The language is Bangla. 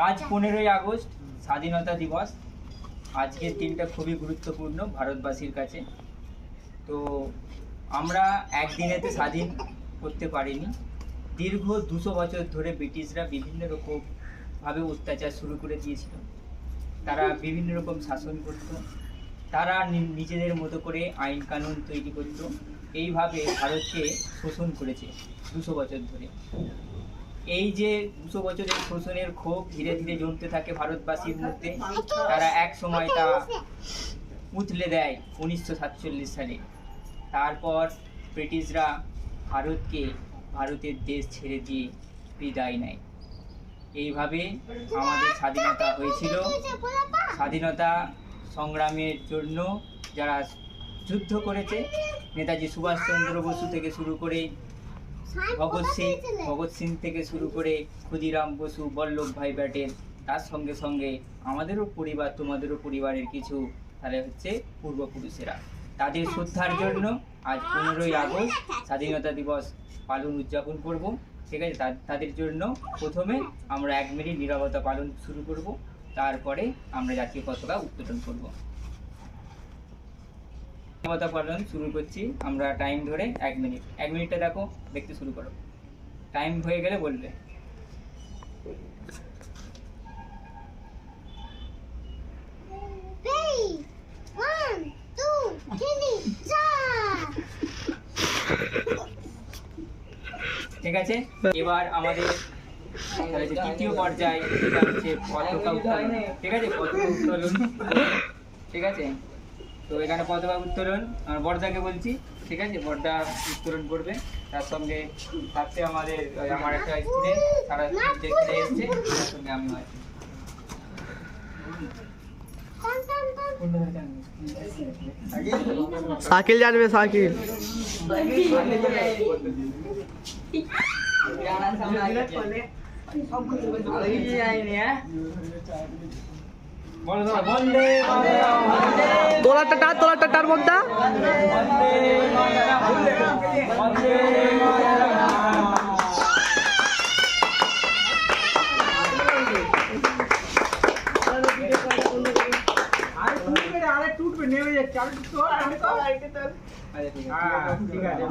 আজ 15ই আগস্ট স্বাধীনতা দিবস। আজকের দিনটা খুবই গুরুত্বপূর্ণ ভারতবাসীর কাছে। তো আমরা একদিনেতে স্বাধীন করতে পারিনি। দীর্ঘ 200 বছর ধরে ব্রিটিশরা বিভিন্ন রকমভাবে অত্যাচার শুরু করে দিয়েছিল। তারা বিভিন্ন রকম শাসন করত, তারা নিজেদের মতো করে আইন কানুন তৈরি করত, এইভাবে ভারতকে শোষণ করেছে 200 বছর ধরে। এই যে 200 বছরের শোষণের ক্ষোভ ধীরে ধীরে জমতে থাকে ভারতবাসীর মধ্যে। তারা এক সময় তা উথলে দেয় 1947 সালে। তারপর ব্রিটিশরা ভারতের দেশ ছেড়ে দিয়ে বিদায় নেয়। এইভাবে আমাদের স্বাধীনতা হয়েছিল। স্বাধীনতা সংগ্রামের জন্য যারা যুদ্ধ করেছে, নেতাজি সুভাষচন্দ্র বসু থেকে শুরু করে ভগৎ সিং থেকে শুরু করে ক্ষুদিরাম বসু, বল্লভভাই প্যাটেল, তার সঙ্গে সঙ্গে আমাদেরও পরিবার, তোমাদেরও পরিবারের কিছু তারা হচ্ছে পূর্বপুরুষেরা। তাদের শ্রদ্ধার জন্য আজ 15ই আগস্ট স্বাধীনতা দিবস উদযাপন করব। ঠিক আছে, তাদের জন্য প্রথমে আমরা 1 মিনিট নীরবতা পালন শুরু করব, তারপরে আমরা জাতীয় পতাকা উত্তোলন করব। নীরবতা পালন শুরু করছি আমরা টাইম ধরে 1 মিনিট। 1 মিনিটটা দেখো, দেখতে শুরু করো। টাইম হয়ে গেলে বলবে। ঠিক আছে, এবার আমাদের তৃতীয় পর্যায়ে এটা হচ্ছে পতাকা উত্তোলন। ঠিক আছে, পতাকা উত্তোলন। ঠিক আছে, তো এখানে পতাকা উত্তোলন আমার বর্দাকে বলছি। ঠিক আছে, বর্দা উত্তোলন করবে। তার সঙ্গে থাকছে আমার একটা স্টুডেন্ট, তারা দেখতে এসছে, তার সঙ্গে আমি আছি। সাইকেল জানবে, সাইকেল তোলাটা টার বলতা ঠিক আছে।